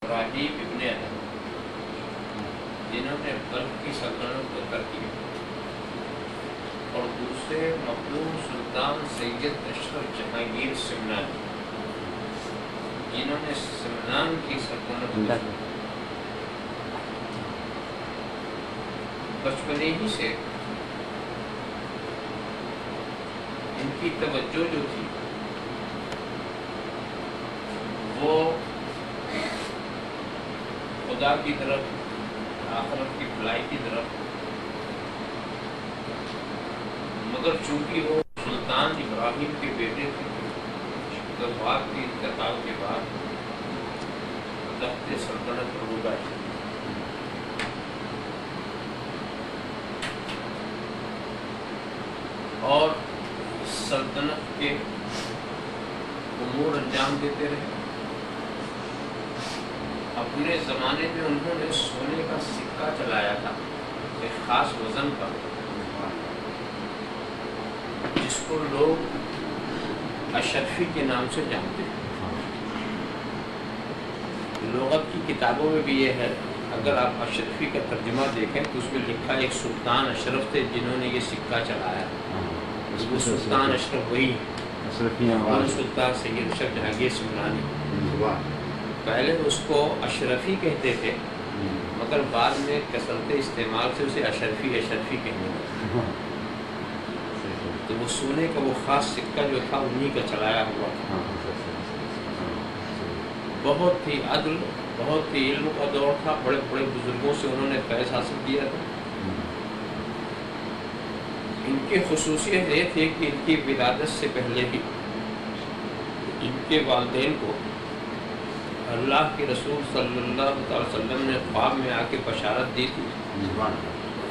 ابراہیم ابن ادم جنہوں نے بلخ کی سلطنت کو ترک کیا، اور دوسرے مخدوم سلطان سید اشرف جہانگیر سمنانی جنہوں نے سمنان کی سلطنت کو بچپنے ہی سے ان کی توجہ جو تھی وہ خدا کی طرف، آخرت کی بھلائی کی طرف، مگر چونکہ وہ سلطان ابراہیم کے بیٹے تھے تو باپ کے انتقال کے بعد تخت سلطنت پر ہو گئے، اور سلطنت کے امور انجام دیتے رہے۔ اپنے زمانے میں انہوں نے سونے کا سکہ چلایا تھا ایک خاص وزن کا، جس کو لوگ اشرفی کے نام سے جانتے ہیں۔ لغت کی کتابوں میں بھی یہ ہے، اگر آپ اشرفی کا ترجمہ دیکھیں تو اس میں لکھا ایک سلطان اشرف تھے جنہوں نے یہ سکہ چلایا، وہ سلطان اشرف وہی سلطان سید اشرف جہانگیر سمنانی۔ پہلے اس کو اشرفی کہتے تھے، مگر بعد میں کثرت استعمال سے اسے اشرفی کہنے لگے۔ تو وہ سونے کا وہ خاص سکہ جو تھا انہی کا چلایا ہوا تھا۔ بہت ہی عدل، بہت ہی علم کا دور تھا، بڑے بڑے بزرگوں سے انہوں نے فیض حاصل کیا تھا۔ ان کی خصوصیت یہ تھی کہ ان کی ولادت سے پہلے ہی ان کے والدین کو اللہ کے رسول صلی اللہ علیہ وسلم نے خواب میں آ کے بشارت دی تھی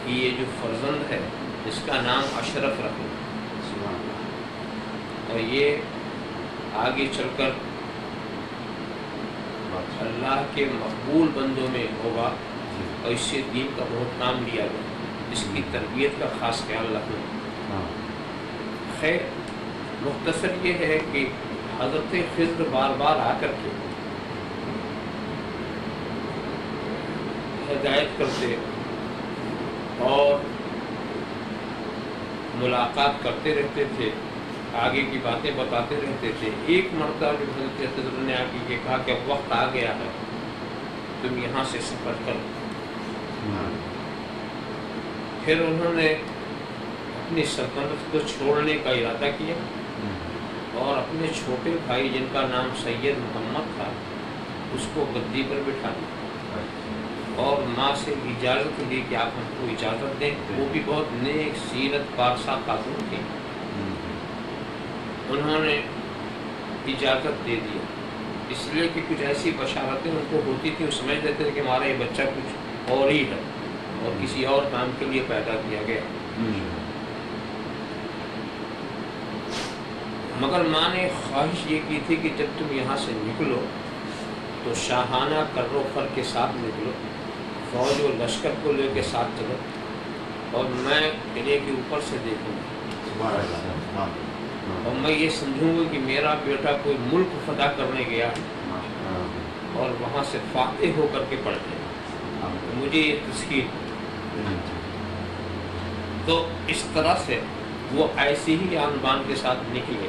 کہ یہ جو فرزند ہے اس کا نام اشرف رکھو، اور یہ آگے چل کر اللہ کے مقبول بندوں میں ہوگا، اور اس سے دین کا بہت نام لیا گیا، اس کی تربیت کا خاص خیال رکھنا۔ خیر، مختصر یہ ہے کہ حضرت خضر بار بار آ کر کے ہدایت کرتے اور ملاقات کرتے رہتے تھے، آگے کی باتیں بتاتے رہتے تھے۔ ایک مرتبہ جو حضرت خضر نے آ کے کہا کہ اب وقت آ گیا ہے، تم یہاں سے سفر کرو۔ پھر انہوں نے اپنی سلطنت کو چھوڑنے کا ارادہ کیا اور اپنے چھوٹے بھائی جن کا نام سید محمد تھا اس کو گدی پر بٹھا دیا، اور ماں سے اجازت لی کہ آپ ہم کو اجازت دیں۔ وہ بھی بہت نیک سیرت پارسا خاتون تھی، انہوں نے اجازت دے دیا، اس لیے کہ کچھ ایسی بشارتیں ان کو ہوتی تھیں، وہ سمجھتے تھے کہ ہمارا یہ بچہ کچھ اور ہی ہے اور کسی اور کام کے لیے پیدا کیا گیا۔ مگر ماں نے خواہش یہ کی تھی کہ جب تم یہاں سے نکلو تو شاہانہ کر و فر کے ساتھ نکلو، فوج و لشکر کو لے کے ساتھ چلو، اور میں قلعے کے اوپر سے دیکھوں گا اور میں یہ سمجھوں گا کہ میرا بیٹا کوئی ملک فتح کرنے گیا اور وہاں سے فاتح ہو کر کے پڑ گیا، مجھے یہ تسکین۔ تو اس طرح سے وہ ایسے ہی آن بان کے ساتھ نکلے،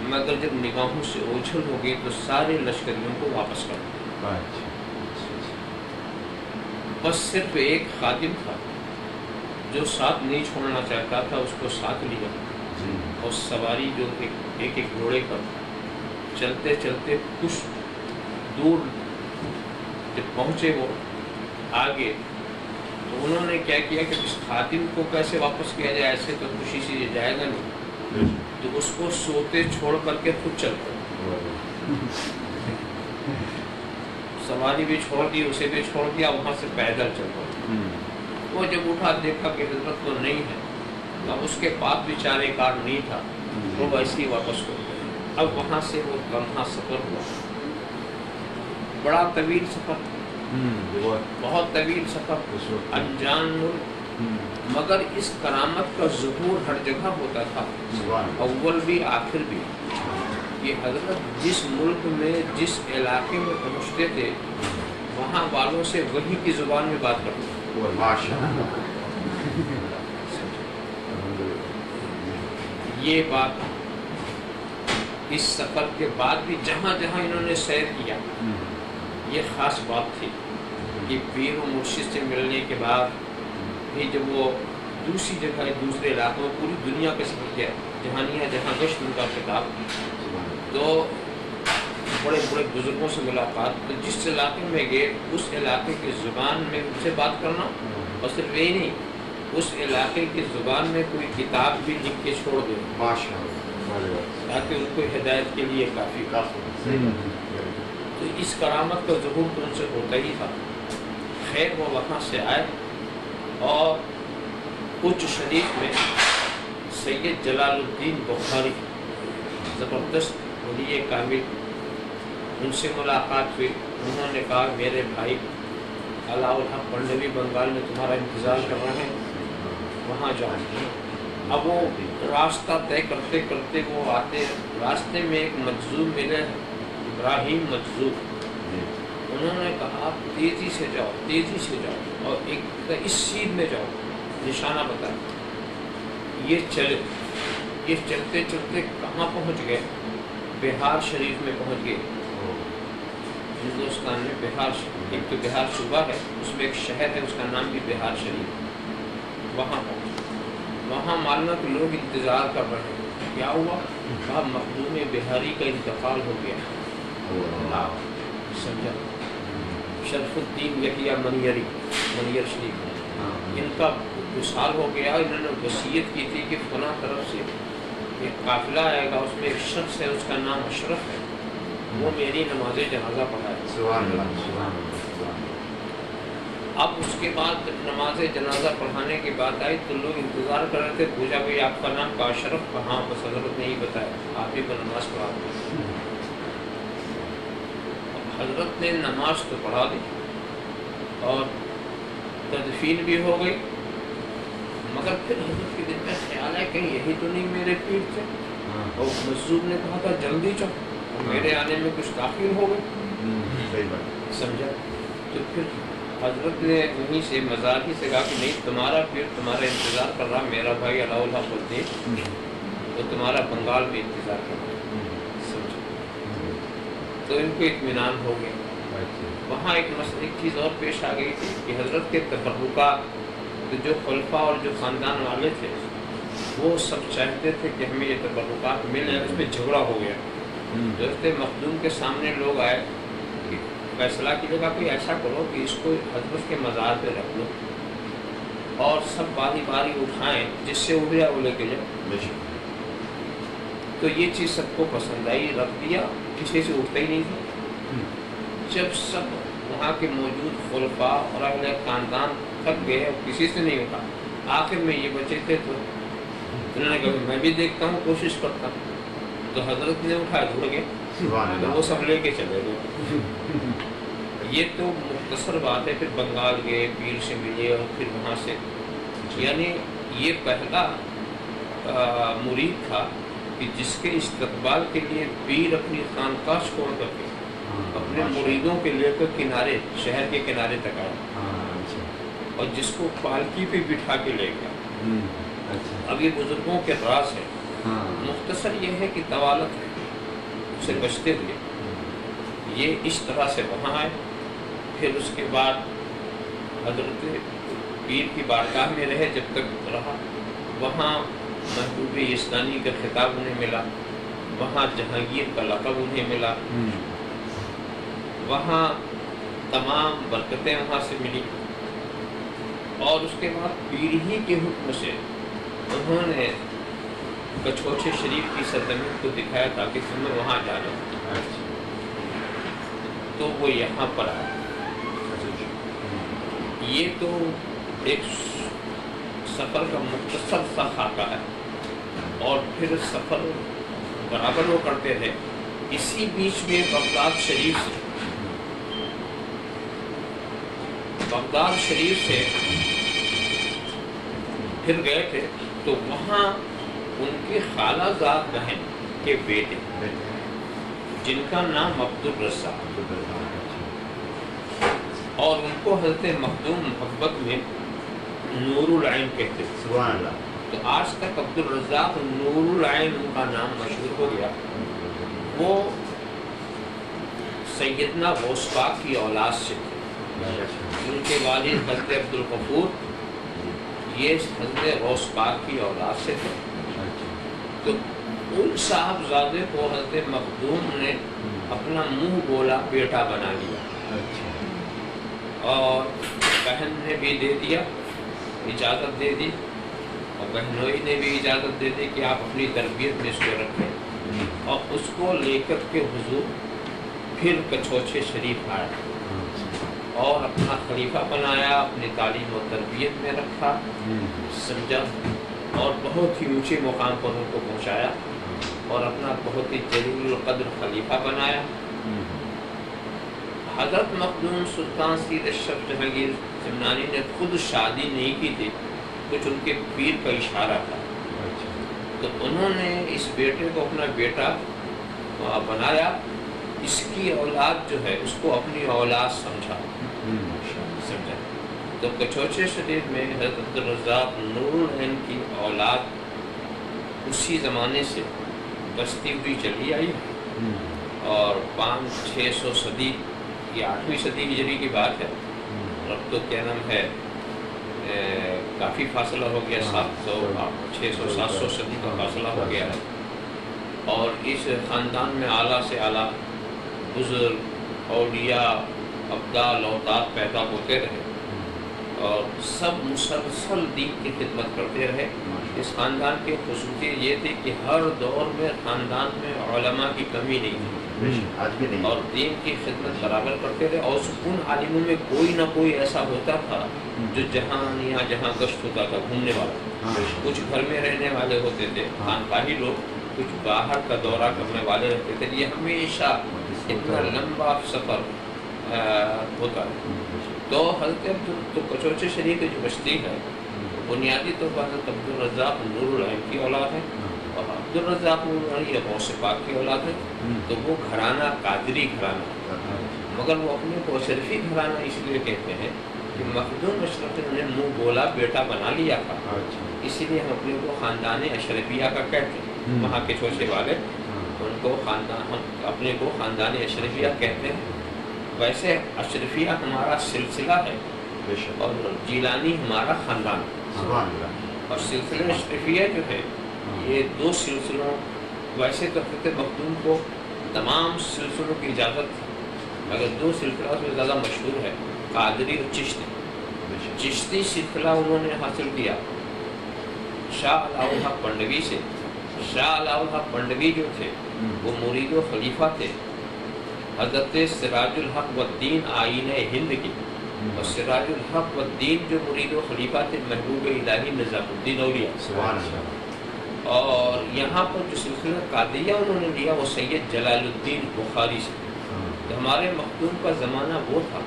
مگر جب نگاہوں سے اوجھل ہو گئے تو سارے لشکریوں کو واپس کر دیا۔ بس صرف ایک خادم تھا جو ساتھ نہیں چھوڑنا چاہتا تھا، اس کو ساتھ لیا، اور سواری جو ایک گھوڑے پر چلتے چلتے کچھ دور جب پہنچے وہ آگے، تو انہوں نے کیا کیا کہ اس خادم کو کیسے واپس کیا جائے، ایسے تو خوشی سے یہ جائے گا نہیں، تو اس کو سوتے چھوڑ کر کے خود چل پڑے، سواری بھی چھوڑ دی، اسے بھی چھوڑ دیا، وہاں سے پیدل چل پڑے۔ وہ جب اٹھا دیکھا کہ حضرت تو نہیں ہے، اب اس کے پاس بھی چارے کار نہیں تھا، وہ ویسے ہی واپس ہو گئے۔ اب وہاں سے وہ لمحہ سفر ہوا، بڑا طویل سفر، بہت طویل سفر، انجان ملک، مگر اس کرامت کا ظہور ہر جگہ ہوتا تھا، اول بھی آخر بھی۔ کہ حضرت جس ملک میں جس علاقے میں پہنچتے تھے وہاں والوں سے وہی کی زبان میں بات کرتے تھے. یہ بات اس سفر کے بعد بھی جہاں جہاں انہوں نے سیر کیا یہ خاص بات تھی کہ پیر و مرشد سے ملنے کے بعد بھی جب وہ دوسری جگہ دوسرے علاقوں میں پوری دنیا کا سفر کیا جہانیاں جہاں گشت ان کا خطاب تو بڑے بڑے بزرگوں سے ملاقات تو جس علاقے میں گئے اس علاقے کی زبان میں ان سے بات کرنا اور صرف یہی نہیں اس علاقے کی زبان میں کوئی کتاب بھی لکھ کے چھوڑ دے تاکہ ان کو ہدایت کے لیے کافی تو اس کرامت کا ظہور تو ان سے ہوتا ہی تھا. خیر وہ وہاں سے آئے اور کچھ شریف میں سید جلال الدین بخاری زبردست ولی کامل ان سے ملاقات ہوئی. انہوں نے کہا میرے بھائی علاء الحق پنڈوی بنگال میں تمہارا انتظار کر رہے ہیں وہاں جاؤ. اب وہ راستہ طے کرتے کرتے وہ آتے راستے میں ایک مجذوب ملے ابراہیم مجذوب. انہوں نے کہا تیزی سے جاؤ اور ایک اس سیدھ میں جاؤ نشانہ بتایا. یہ چلتے چلتے کہاں پہنچ گئے بہار شریف میں پہنچ گئے. ہندوستان میں بہار ایک تو بہار صوبہ ہے اس میں ایک شہر ہے اس کا نام بھی بہار شریف. وہاں پہنچ وہاں معلوم کہ لوگ انتظار کر رہے ہیں کیا ہوا کہا مخدوم بہاری کا انتقال ہو گیا. سمجھا شرف الدین یحییٰ منیر شریف ان کا وصال ہو گیا. انہوں نے وصیت کی تھی کہ فلاں طرف سے ایک قافلہ آئے گا اس میں ایک شخص ہے اس کا نام اشرف ہے وہ میری نماز جنازہ پڑھائے. اب اس کے بعد نماز جنازہ پڑھانے کی بات آئی تو لوگ انتظار کر رہے تھے. پوچھا بھائی آپ کا نام کا اشرف کہاں بس حضرت نے ہی بتایا آپ ہی کو نماز پڑھا دی. حضرت نے نماز تو پڑھا دی اور تدفین بھی ہو گئی مگر پھر حضرت کے دل میں خیال ہے کہیں یہی تو نہیں میرے پیر تھے. اور مجذوب نے کہا تھا جلدی چل میرے آنے میں کچھ تاخیر ہو گئی. سمجھا تو پھر حضرت نے وہیں سے مزاحی سے کہا کہ نہیں تمہارا پیر تمہارا انتظار کر رہا میرا بھائی علاء الحق الدین تو تمہارا بنگال میں انتظار کر رہا. سمجھا تو ان کو اطمینان ہو گیا. وہاں ایک چیز اور پیش آ گئی تھی کہ حضرت کے تبرکات جو خلفاء اور جو خاندان والے تھے وہ سب چاہتے تھے کہ ہمیں یہ تبرکات ملے. اس میں جھگڑا ہو گیا. حضرت مخدوم کے سامنے لوگ آئے کہ فیصلہ کیجیے گا کوئی ایسا کرو کہ اس کو حضرت کے مزار پہ رکھ لو اور سب باری باری اٹھائیں جس سے ابھرا وہ لے کے جائے. تو یہ چیز سب کو پسند آئی رکھ دیا کسی سے اٹھتا ہی نہیں تھا. جب سب وہاں کے موجود خلفاء اور اہل خاندان تھک گئے اور کسی سے نہیں اٹھا آخر میں یہ بچے تھے تو انہوں نے کہا میں بھی دیکھتا ہوں کوشش کرتا ہوں. تو حضرت نے اٹھایا دوڑ گئے تو وہ سب لے کے چلے گئے. یہ تو مختصر بات ہے. پھر بنگال گئے پیر سے ملے اور پھر وہاں سے یعنی یہ پہلا مرید تھا کہ جس کے استقبال کے لیے پیر اپنی خانقاہ چھوڑ کر کے اپنے مریدوں کے لے کر کنارے شہر کے کنارے تک آیا اور جس کو پالکی پہ بٹھا کے لے گیا. اب یہ بزرگوں کے راز ہے. مختصر یہ ہے کہ طوالت ہے اسے بچتے ہوئے یہ اس طرح سے وہاں آئے. پھر اس کے بعد حضرت پیر کی بارگاہ میں رہے جب تک رہا. وہاں محبوب اسلامی کا خطاب انہیں ملا. وہاں جہانگیر کا لقب انہیں ملا. وہاں تمام برکتیں وہاں سے ملی. اور اس کے بعد پیر ہی کے حکم سے انہوں نے کچھوچے شریف کی سرزمین کو دکھایا تاکہ تمہیں وہاں جانا. تو وہ یہاں پر آئے. یہ تو ایک سفر کا مختصر سا خاکہ ہے اور پھر سفر برابر وہ کرتے تھے. اسی بیچ میں بغداد شریف سے پھر گئے تھے تو وہاں ان کی خالہ زاد بہن کے بیٹے جن کا نام عبدالرزاق، اور ان کو حضرت مخدوم محبت میں نور العین کہتے تھے. سبحان اللہ. تو آج تک عبدالرزاق نور العین ان کا نام مشہور ہو گیا. وہ سیدنا غوث پاک کی اولاد سے تھے. ان کے والد حضرت عبدالغفور یہ حضرت غوث پاک کی اولاد سے تھے. تو ان صاحبزادے کو حضرت مخدوم نے اپنا منہ بولا بیٹا بنا لیا، اور بہن نے بھی دے دیا، اجازت دے دی، اور بہنوئی نے بھی اجازت دے دی کہ آپ اپنی تربیت میں اس کو رکھیں. اور اس کو لے کر کے حضور پھر کچوچے شریف آئے اور اپنا خلیفہ بنایا، اپنی تعلیم و تربیت میں رکھا، سمجھا، اور بہت ہی اونچے مقام پر ان کو پہنچایا، اور اپنا بہت ہی جلیل القدر خلیفہ بنایا. حضرت مخدوم سلطان سید اشرف جہانگیر سمنانی نے خود شادی نہیں کی تھی، کچھ ان کے پیر کا اشارہ تھا. تو انہوں نے اس بیٹے کو اپنا بیٹا بنایا، اس کی اولاد جو ہے اس کو اپنی اولاد سمجھا. تو کچوچے شریف میں حضرت عبدالرزاق نور العین کی اولاد اسی زمانے سے بستی ہوئی چلی آئی، اور 500-600 صدی یہ 8ویں صدی ہجری کی بات ہے. اب تو کیا نام ہے کافی فاصلہ ہو گیا، 600-700 صدی کا فاصلہ ہو گیا ہے. اور اس خاندان میں اعلیٰ سے اعلیٰ بزرگ، اولیاء، ابدال، اوتاد پیدا ہوتے رہے، اور سب مسلسل دین کی خدمت کرتے رہے. اس خاندان کی خصوصیت یہ تھی کہ ہر دور میں خاندان میں علماء کی کمی نہیں تھی، اور دین کی خدمت برابر کرتے رہے. اور ان عالموں میں کوئی نہ کوئی ایسا ہوتا تھا جو جہاں گشت ہوتا تھا، گھومنے والا. کچھ گھر میں رہنے والے ہوتے تھے خانقاہی لوگ، کچھ باہر کا دورہ کرنے والے رہتے تھے. یہ ہمیشہ اتنا لمبا سفر ہوتا ہے. تو حضرت تو کچوچے شریف کی جو بستی ہے بنیادی طور پر حضرت عبدالرزاق نور العین کی اولاد ہے، اور عبدالرزاق نور العین یہ غوث پاک کی اولاد ہے. تو وہ گھرانہ قادری گھرانہ، مگر وہ اپنے کو اشرفی گھرانہ اس لیے کہتے ہیں کہ مخدوم اشرف نے منہ بولا بیٹا بنا لیا تھا، اسی لیے ہم اپنے کو خاندان اشرفیہ کا کہتے ہیں. وہاں کے چھوٹے والے ان کو خاندان، ہم اپنے کو خاندان اشرفیہ کہتے ہیں. ویسے اشرفیہ ہمارا سلسلہ ہے، اور جیلانی ہمارا خاندان. اور سلسلہ اشرفیہ جو ہے یہ 2 سلسلوں، ویسے تو حضرت مخدوم کو تمام سلسلوں کی اجازت تھی، مگر 2 سلسلہ سے زیادہ مشہور ہے، قادری اور چشتی. چشتی سلسلہ انہوں نے حاصل کیا شاہ علاء الحق پنڈوی سے. شاہ علاء الحق پنڈوی جو تھے وہ مرید و خلیفہ تھے حضرت سراج الحق والدین آئین ہند کی، اور سراج الحق والدین جو مرید و خلیفہ تھے محبوب الہی نظام الدین اولیاء. اور یہاں پر جو سلسلہ قادریہ انہوں نے لیا وہ سید جلال الدین بخاری سے. تو ہمارے مخدوم کا زمانہ وہ تھا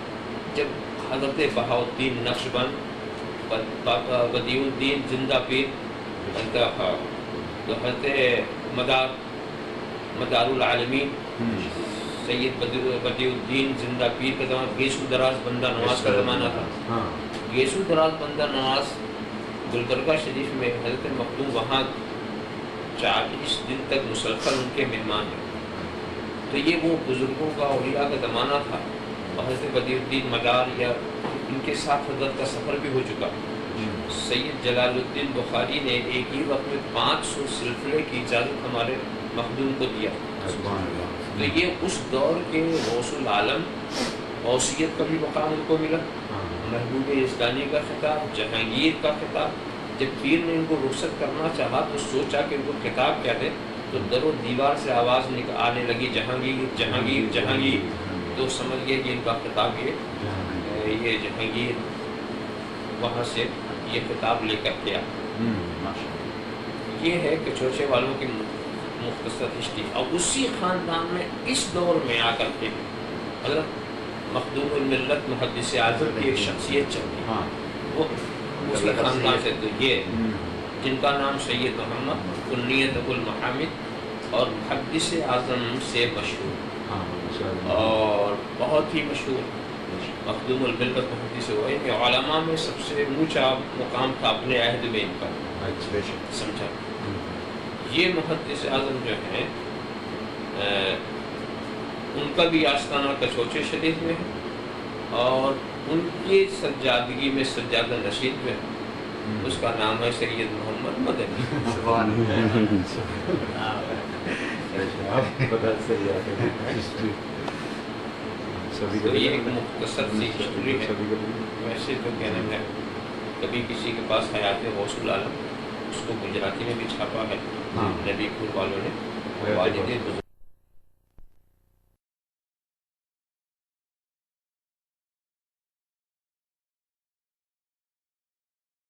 جب حضرت بہاؤالدین نقشبند، بدیع الدین زندہ پیر، تو حضرت مدار العالمین سید بدیع الدین زندہ پیر کا زمانہ، گیسو دراز بندہ نواز کا زمانہ تھا. گیسو دراز بندہ نواز گلبرگہ شریف میں حضرت مخدوم وہاں 40 دن تک مسلسل ان کے مہمان ہیں. تو یہ وہ بزرگوں کا اولیاء کا زمانہ تھا. اور حضرت بدیع الدین مدار یا ان کے ساتھ حضرت کا سفر بھی ہو چکا. سید جلال الدین بخاری نے ایک ہی وقت میں 500 سلسلے کی اجازت ہمارے مخدوم کو دیا. تو یہ اس دور کے غوث العالم، غوثیت کا بھی مقام ان کو ملا، محبوب اسلامی کا خطاب، جہانگیر کا خطاب. جب پیر نے ان کو رخصت کرنا چاہا تو سوچا کہ ان کو خطاب کیا دیں، تو در و دیوار سے آواز آنے لگی جہانگیر جہانگیر جہانگیر. تو سمجھ گئے کہ ان کا خطاب یہ جہانگیر وہاں سے یہ خطاب لے کر کے آیا. یہ ہے کچوچے والوں کی مختصر ہسٹری. اور اسی خاندان میں اس دور میں آ کر کے حضرت مخدوم الملت محدث اعظم کی ایک شخصیت چلتی، وہ اسی خاندان سے. تو یہ جن کا نام سید محمد کنیت ابو المحامد اور محدث اعظم سے مشہور ہاں ماشاءاللہ. اور بہت ہی مشہور مخدوم الملت محدث ہوئے کہ علماء میں سب سے اونچا مقام تھا اپنے عہد میں ان کا. اچھا. سمجھا. یہ محدث اعظم جو ہیں ان کا بھی آستانہ کچوچے شریف میں ہے اور ان کی سجادگی میں سجادہ نشین جو ہے اس کا نام ہے سید محمد مدنی. سبحان تو یہ ایک مختصر سی ہسٹری ہے. ویسے تو کہنا ہے کبھی کسی کے پاس حیات غوث العالم اس کو گجراتی میں بھی چھاپا ہے نبی پور والوں نے. والد